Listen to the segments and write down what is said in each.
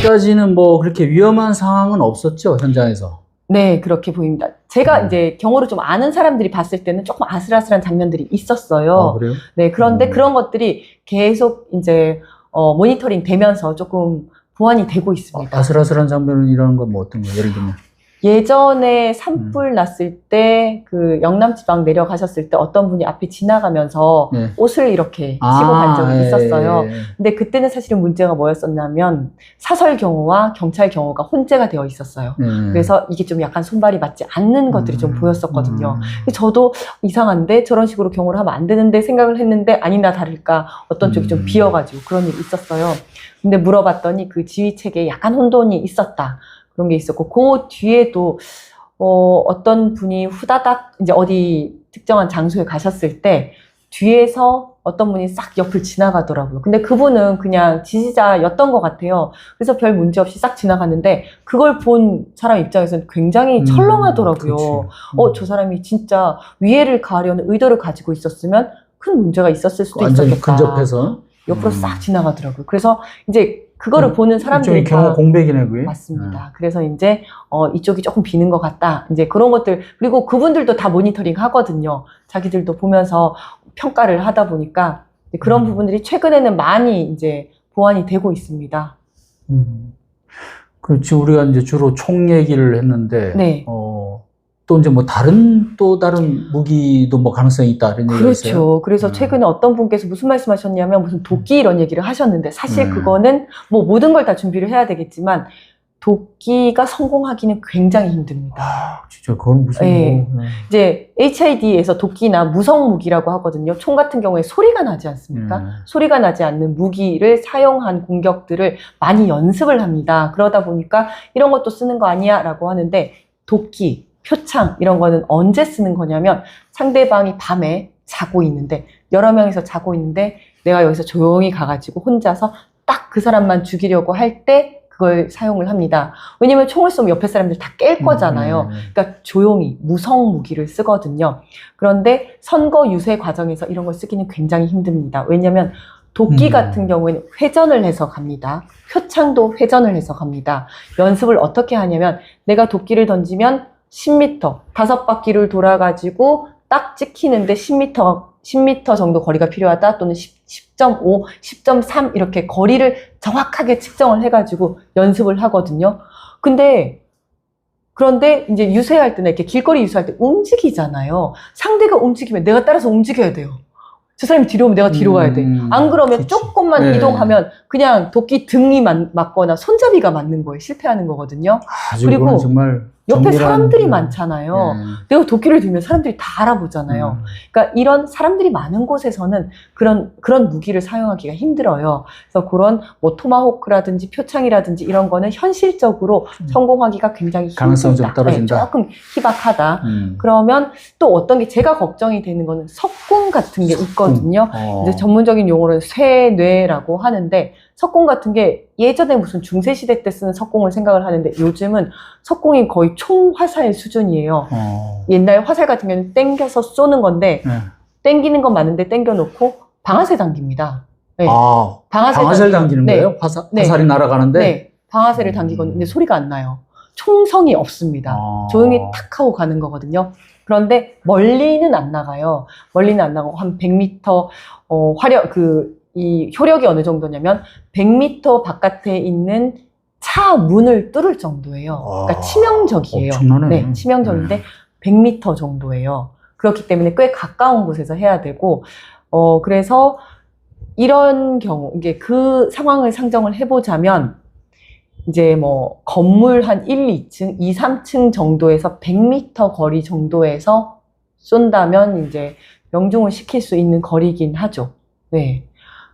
아직까지는 뭐 그렇게 위험한 상황은 없었죠, 현장에서. 네, 그렇게 보입니다. 제가 이제 경호를 좀 아는 사람들이 봤을 때는 조금 아슬아슬한 장면들이 있었어요. 아, 그래요? 네, 그런데 그런 것들이 계속 이제 모니터링 되면서 조금 보완이 되고 있습니다. 아슬아슬한 장면은 이런 건 뭐 어떤 거, 예를 들면. 예전에 산불 났을 때 그 영남지방 내려가셨을 때 어떤 분이 앞에 지나가면서 네. 옷을 이렇게 치고 간 적이 있었어요. 예. 근데 그때는 사실은 문제가 뭐였었냐면 사설 경호와 경찰 경호가 혼재가 되어 있었어요. 그래서 이게 좀 약간 손발이 맞지 않는 것들이 좀 보였었거든요. 저도 이상한데 저런 식으로 경호를 하면 안 되는데 생각을 했는데 아니나 다를까 어떤 쪽이 좀 비어가지고 그런 일이 있었어요. 근데 물어봤더니 그 지휘 체계에 약간 혼돈이 있었다. 그런 게 있었고, 그 뒤에도, 어떤 분이 후다닥, 이제 어디 특정한 장소에 가셨을 때, 뒤에서 어떤 분이 싹 옆을 지나가더라고요. 근데 그분은 그냥 지지자였던 것 같아요. 그래서 별 문제 없이 싹 지나갔는데, 그걸 본 사람 입장에서는 굉장히 철렁하더라고요. 저 사람이 진짜 위해를 가하려는 의도를 가지고 있었으면 큰 문제가 있었을 수도 완전히 있었겠다. 근접해서. 옆으로 싹 지나가더라고요. 그래서 이제 그거를 보는 사람들이 일종의 경호 공백이네, 그게. 맞습니다. 그래서 이제 이쪽이 조금 비는 것 같다. 이제 그런 것들, 그리고 그분들도 다 모니터링 하거든요. 자기들도 보면서 평가를 하다 보니까 그런 부분들이 최근에는 많이 이제 보완이 되고 있습니다. 그렇지, 우리가 이제 주로 총 얘기를 했는데, 네. 또 이제 뭐 또 다른 무기도 뭐 가능성이 있다, 이런 얘기가 있어요. 그렇죠. 그래서 최근에 어떤 분께서 무슨 말씀하셨냐면 무슨 도끼 이런 얘기를 하셨는데 사실 그거는 뭐 모든 걸 다 준비를 해야 되겠지만 도끼가 성공하기는 굉장히 힘듭니다. 아, 진짜 그건 무슨 네. 이제 HID에서 도끼나 무성 무기라고 하거든요. 총 같은 경우에 소리가 나지 않습니까? 소리가 나지 않는 무기를 사용한 공격들을 많이 연습을 합니다. 그러다 보니까 이런 것도 쓰는 거 아니야? 라고 하는데 도끼, 표창 이런 거는 언제 쓰는 거냐면 상대방이 밤에 자고 있는데 여러 명이서 자고 있는데 내가 여기서 조용히 가가지고 혼자서 딱 그 사람만 죽이려고 할 때 그걸 사용을 합니다. 왜냐면 총을 쏘면 옆에 사람들 다 깰 거잖아요. 그러니까 조용히 무성 무기를 쓰거든요. 그런데 선거 유세 과정에서 이런 걸 쓰기는 굉장히 힘듭니다. 왜냐면 도끼 같은 경우에는 회전을 해서 갑니다. 표창도 회전을 해서 갑니다. 연습을 어떻게 하냐면 내가 도끼를 던지면 10m, 5바퀴를 돌아가지고 딱 찍히는데 10m 정도 거리가 필요하다 또는 10.5, 10.3 이렇게 거리를 정확하게 측정을 해가지고 연습을 하거든요. 그런데 이제 유세할 때나 이렇게 길거리 유세할 때 움직이잖아요. 상대가 움직이면 내가 따라서 움직여야 돼요. 저 사람이 뒤로 오면 내가 뒤로 가야 돼. 안 그러면 그치. 조금만 이동하면 그냥 도끼 등이 맞거나 손잡이가 맞는 거에 실패하는 거거든요. 그리고 정말 옆에 사람들이 많잖아요. 내가 도끼를 들면 사람들이 다 알아보잖아요. 그러니까 이런 사람들이 많은 곳에서는 그런 무기를 사용하기가 힘들어요. 그래서 그런 뭐 토마호크라든지 표창이라든지 이런 거는 현실적으로 성공하기가 굉장히 힘들다. 가능성이 좀 떨어진다. 네, 조금 희박하다. 그러면 또 어떤 게 제가 걱정이 되는 거는 석궁 같은 게 있거든요. 이제 전문적인 용어로는 쇠뇌라고 하는데 석궁 같은 게 예전에 무슨 중세시대 때 쓰는 석궁을 생각을 하는데 요즘은 석궁이 거의 총화살 수준이에요. 옛날 화살 같은 경우는 땡겨서 쏘는 건데 땡기는 건 맞는데 땡겨놓고 방아쇠 당깁니다. 네. 방아쇠를 당기는 거예요? 화살이 날아가는데? 네. 방아쇠를 당기거든요. 근데 소리가 안 나요. 총성이 없습니다. 조용히 탁 하고 가는 거거든요. 그런데 멀리는 안 나가요. 멀리는 안 나가고 한 100m 이 효력이 어느 정도냐면 100m 바깥에 있는 차 문을 뚫을 정도예요. 그러니까 치명적이에요. 엄청나네. 네, 치명적인데 100m 정도예요. 그렇기 때문에 꽤 가까운 곳에서 해야 되고, 그래서 이런 경우, 이게 그 상황을 상정을 해보자면, 이제 뭐 건물 한 1, 2층, 2, 3층 정도에서 100m 거리 정도에서 쏜다면 이제 명중을 시킬 수 있는 거리긴 하죠. 네.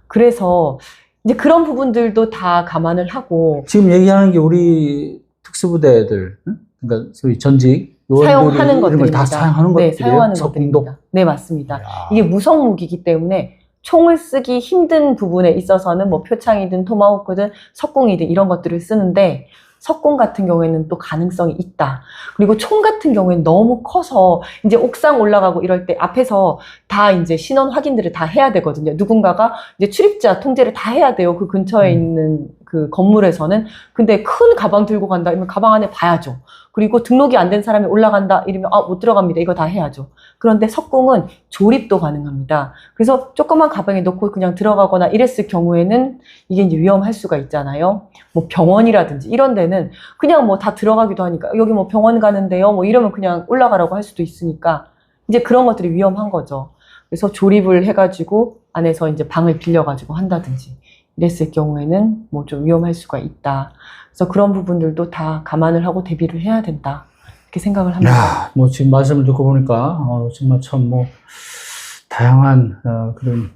그래서 이제 그런 부분들도 다 감안을 하고 지금 얘기하는 게 우리 특수부대들, 그러니까 소위 전직 사용하는 이런 걸 다 것들입니다. 사용하는 네, 것들이에요. 사용하는 석궁도? 것들입니다. 네, 맞습니다. 야. 이게 무성 무기이기 때문에 총을 쓰기 힘든 부분에 있어서는 뭐 표창이든 토마호크든 석궁이든 이런 것들을 쓰는데 석궁 같은 경우에는 또 가능성이 있다. 그리고 총 같은 경우에는 너무 커서 이제 옥상 올라가고 이럴 때 앞에서 다 이제 신원 확인들을 다 해야 되거든요. 누군가가 이제 출입자 통제를 다 해야 돼요. 그 근처에 있는 그 건물에서는. 근데 큰 가방 들고 간다 이러면 가방 안에 봐야죠. 그리고 등록이 안 된 사람이 올라간다 이러면 못 들어갑니다. 이거 다 해야죠. 그런데 석궁은 조립도 가능합니다. 그래서 조그만 가방에 넣고 그냥 들어가거나 이랬을 경우에는 이게 이제 위험할 수가 있잖아요. 뭐 병원이라든지 이런 데는 그냥 뭐 다 들어가기도 하니까 여기 뭐 병원 가는데요. 뭐 이러면 그냥 올라가라고 할 수도 있으니까 이제 그런 것들이 위험한 거죠. 그래서 조립을 해가지고 안에서 이제 방을 빌려가지고 한다든지 이랬을 경우에는 뭐 좀 위험할 수가 있다. 그래서 그런 부분들도 다 감안을 하고 대비를 해야 된다. 이렇게 생각을 합니다. 야, 뭐 지금 말씀을 듣고 보니까 정말 참 뭐 다양한 그런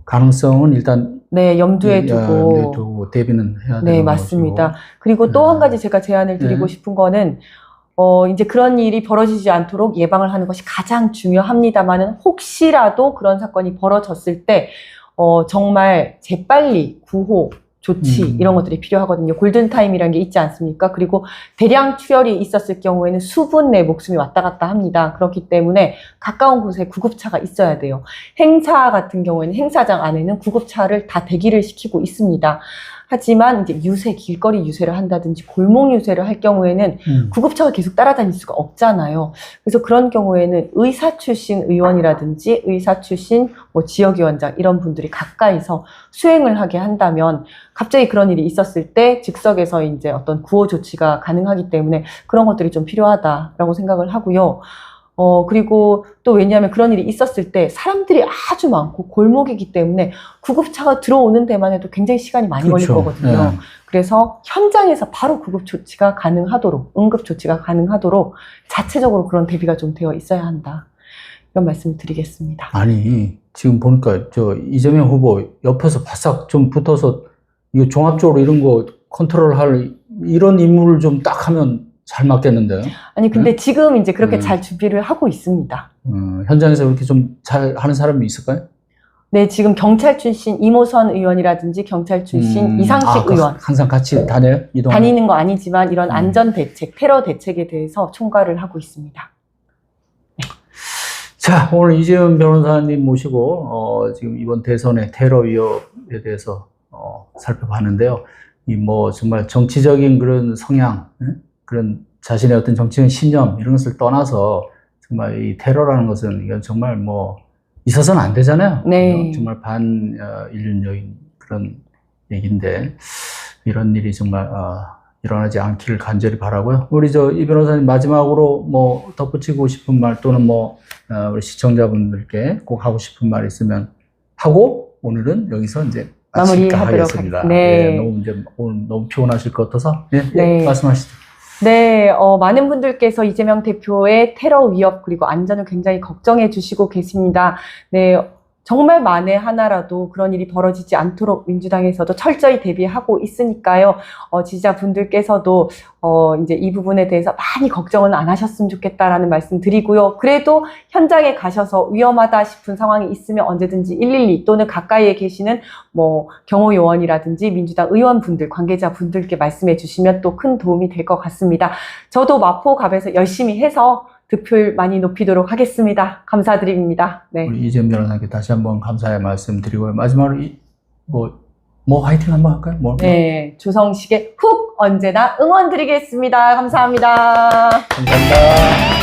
가능성은 일단 네, 염두에 두고 대비는 해야 되는 네, 거죠. 맞습니다. 그리고 또 한 가지 제가 제안을 드리고 싶은 거는 이제 그런 일이 벌어지지 않도록 예방을 하는 것이 가장 중요합니다만은 혹시라도 그런 사건이 벌어졌을 때 정말 재빨리 구호 조치 이런 것들이 필요하거든요. 골든타임이라는 게 있지 않습니까? 그리고 대량 출혈이 있었을 경우에는 수분 내 목숨이 왔다 갔다 합니다. 그렇기 때문에 가까운 곳에 구급차가 있어야 돼요. 행사 같은 경우에는 행사장 안에는 구급차를 다 대기를 시키고 있습니다. 하지만 이제 유세, 길거리 유세를 한다든지 골목 유세를 할 경우에는 구급차가 계속 따라다닐 수가 없잖아요. 그래서 그런 경우에는 의사 출신 의원이라든지 의사 출신 뭐 지역위원장 이런 분들이 가까이서 수행을 하게 한다면 갑자기 그런 일이 있었을 때 즉석에서 이제 어떤 구호 조치가 가능하기 때문에 그런 것들이 좀 필요하다라고 생각을 하고요. 그리고 또 왜냐하면 그런 일이 있었을 때 사람들이 아주 많고 골목이기 때문에 구급차가 들어오는 데만 해도 굉장히 시간이 많이 걸릴 거거든요. 네. 그래서 현장에서 바로 구급 조치가 가능하도록, 응급 조치가 가능하도록 자체적으로 그런 대비가 좀 되어 있어야 한다. 이런 말씀을 드리겠습니다. 아니, 지금 보니까 이재명 후보 옆에서 바싹 좀 붙어서 이거 종합적으로 이런 거 컨트롤할 이런 임무를 좀 딱 하면 잘 맞겠는데요? 아니, 근데 지금 이제 그렇게 잘 준비를 하고 있습니다. 현장에서 그렇게 좀 잘 하는 사람이 있을까요? 네, 지금 경찰 출신 이모선 의원이라든지 경찰 출신 이상식 의원. 항상 같이 다녀요? 다니는 거 아니지만 이런 안전 대책, 테러 대책에 대해서 총괄을 하고 있습니다. 자, 오늘 이재현 변호사님 모시고, 지금 이번 대선의 테러 위협에 대해서, 살펴봤는데요. 정말 정치적인 그런 성향, 그런 자신의 어떤 정치적인 신념, 이런 것을 떠나서, 정말 이 테러라는 것은, 이건 정말 있어서는 안 되잖아요. 네. 정말 반인륜적인 그런 얘기인데, 이런 일이 정말, 일어나지 않기를 간절히 바라고요. 우리 이 변호사님 마지막으로 덧붙이고 싶은 말 또는 우리 시청자분들께 꼭 하고 싶은 말 있으면 하고 오늘은 여기서 이제 마무리하도록 하겠습니다. 네. 오늘 너무 피곤하실 것 같아서 네. 말씀하시죠. 네, 많은 분들께서 이재명 대표의 테러 위협 그리고 안전을 굉장히 걱정해 주시고 계십니다. 네, 정말 만에 하나라도 그런 일이 벌어지지 않도록 민주당에서도 철저히 대비하고 있으니까요. 지지자분들께서도 이제 이 부분에 대해서 많이 걱정은 안 하셨으면 좋겠다라는 말씀 드리고요. 그래도 현장에 가셔서 위험하다 싶은 상황이 있으면 언제든지 112 또는 가까이에 계시는 경호 요원이라든지 민주당 의원분들, 관계자분들께 말씀해 주시면 또 큰 도움이 될 것 같습니다. 저도 마포갑에서 열심히 해서 득표율 많이 높이도록 하겠습니다. 감사드립니다. 네. 우리 이재현 변호사님께 다시 한번 감사의 말씀 드리고요. 마지막으로 화이팅 한번 할까요? 네, 조성식의 훅 언제나 응원 드리겠습니다. 감사합니다. 감사합니다.